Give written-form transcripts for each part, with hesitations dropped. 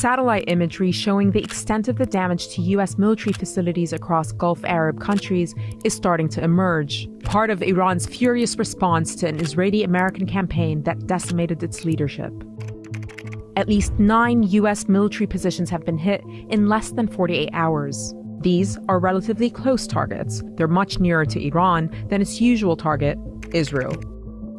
Satellite imagery showing the extent of the damage to U.S. military facilities across Gulf Arab countries is starting to emerge, part of Iran's furious response to an Israeli-American campaign that decimated its leadership. At least 9 U.S. military positions have been hit in less than 48 hours. These are relatively close targets. They're much nearer to Iran than its usual target, Israel.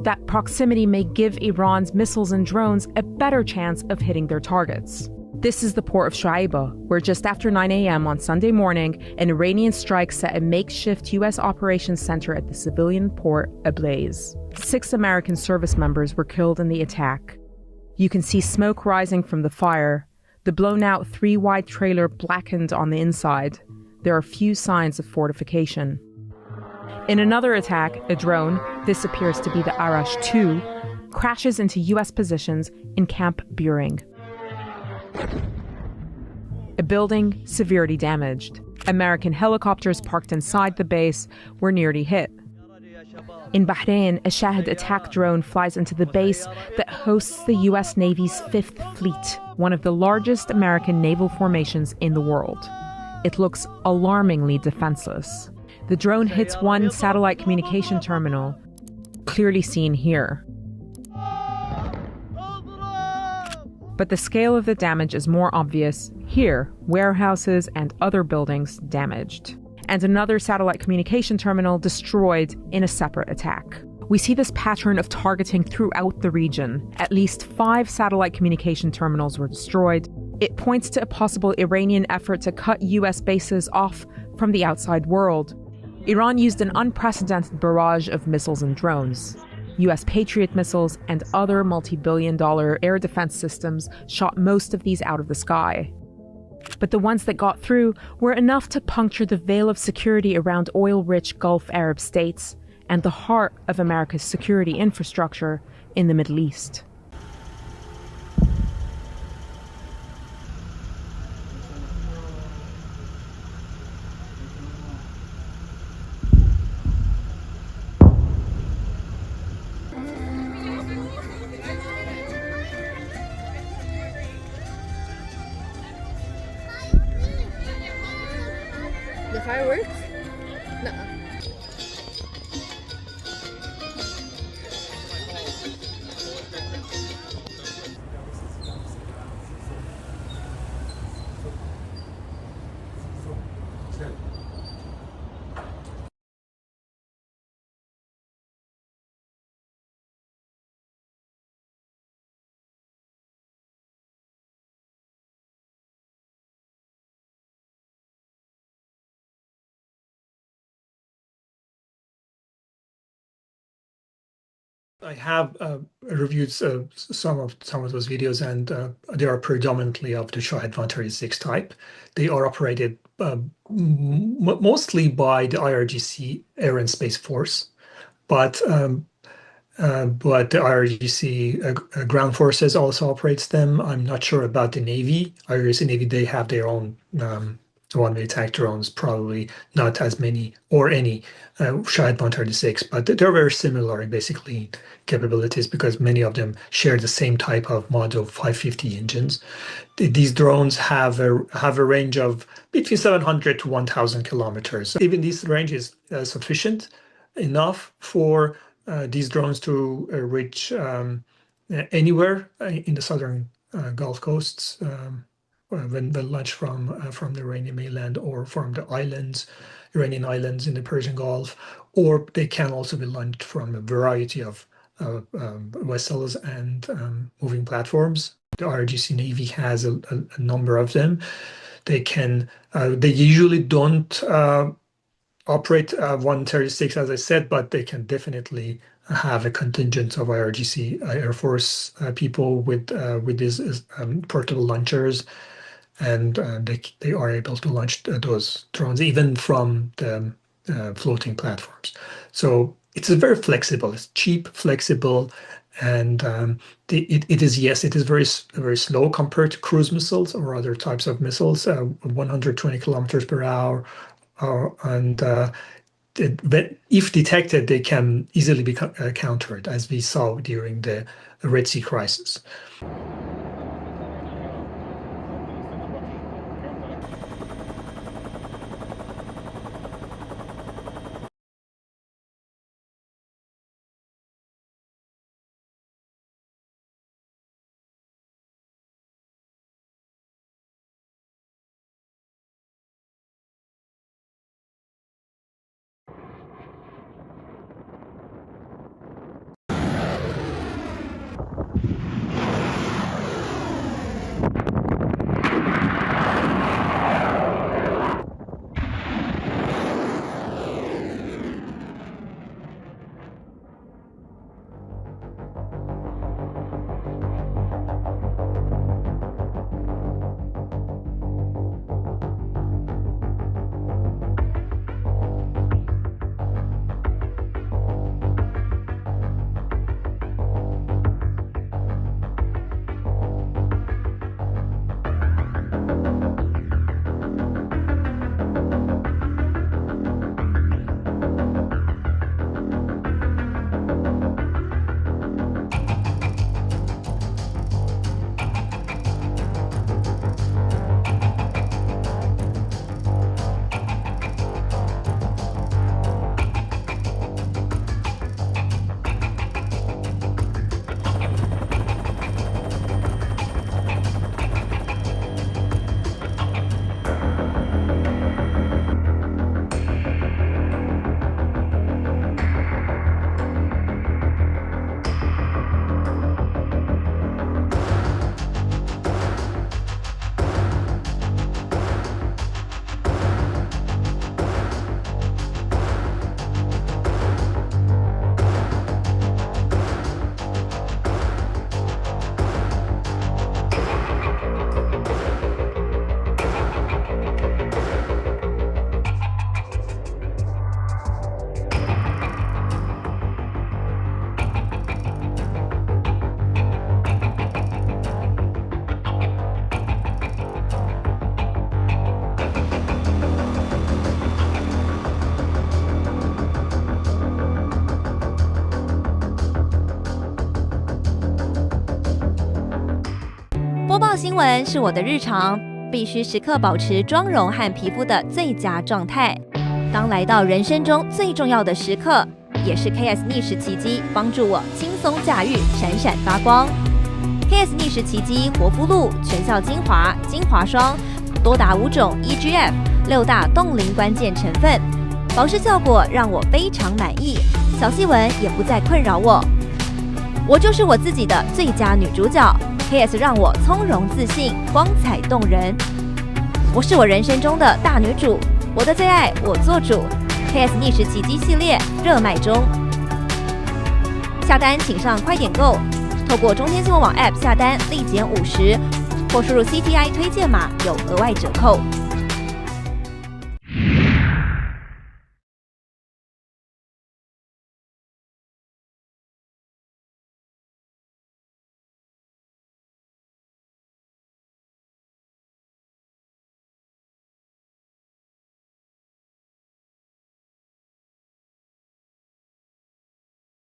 That proximity may give Iran's missiles and drones a better chance of hitting their targets. This is the port of Shuaibah, where just after 9 a.m. on Sunday morning, an Iranian strike set a makeshift U.S. operations center at the civilian port ablaze. 6 American service members were killed in the attack. You can see smoke rising from the fire, the blown-out 3-wide trailer blackened on the inside. There are few signs of fortification. In another attack, a drone, this appears to be the Arash 2, crashes into U.S. positions in Camp Buring. A building severely damaged. American helicopters parked inside the base were nearly hit. In Bahrain, a Shahid attack drone flies into the base that hosts the U.S. Navy's 5th Fleet, one of the largest American naval formations in the world. It looks alarmingly defenseless. The drone hits one satellite communication terminal, clearly seen here. But the scale of the damage is more obvious here, warehouses and other buildings damaged. And another satellite communication terminal destroyed in a separate attack. We see this pattern of targeting throughout the region. At least 5 satellite communication terminals were destroyed. It points to a possible Iranian effort to cut U.S. bases off from the outside world. Iran used an unprecedented barrage of missiles and drones. U.S. Patriot missiles and other multi-billion-dollar air defense systems shot most of these out of the sky. But the ones that got through were enough to puncture the veil of security around oil-rich Gulf Arab states and the heart of America's security infrastructure in the Middle East. The fireworks? No. I have reviewed some of those videos, and they are predominantly of the Shahed 136 type. They are operated mostly by the IRGC Air and Space Force, but the IRGC ground forces also operates them. I'm not sure about the Navy. IRGC Navy, they have their own one-way attack drones, probably not as many or any Shahed 136, but they're very similar in basically capabilities because many of them share the same type of Model 550 engines. These drones have a range of between 700 to 1,000 kilometers. Even this range is sufficient enough for these drones to reach anywhere in the southern Gulf coasts when launched from the Iranian mainland or from the Iranian islands in the Persian Gulf, or they can also be launched from a variety of vessels and moving platforms. The IRGC Navy has a number of them. They usually don't operate 136, as I said, but they can definitely have a contingent of IRGC Air Force people with these portable launchers, and they are able to launch those drones even from the floating platforms. So it's very flexible. It's cheap, flexible, and it is very slow compared to cruise missiles or other types of missiles. 120 kilometers per hour, and if detected, they can easily be countered, as we saw during the Red Sea crisis. 新闻是我的日常，必须时刻保持妆容和皮肤的最佳状态。当来到人生中最重要的时刻，也是 KS 逆时奇迹帮助我轻松驾驭，闪闪发光。KS 逆时奇迹活肤露全效精华、精华霜，多达5种 EGF 6大冻龄关键成分，保湿效果让我非常满意，小细纹也不再困扰我。我就是我自己的最佳女主角 ，KS 让我从容自信，光彩动人。我是我人生中的大女主，我的最爱我做主。KS 逆时奇迹系列热卖中，下单请上快点购，透过中天新闻网 App 下单立减50，或输入 CTI 推荐码有额外折扣。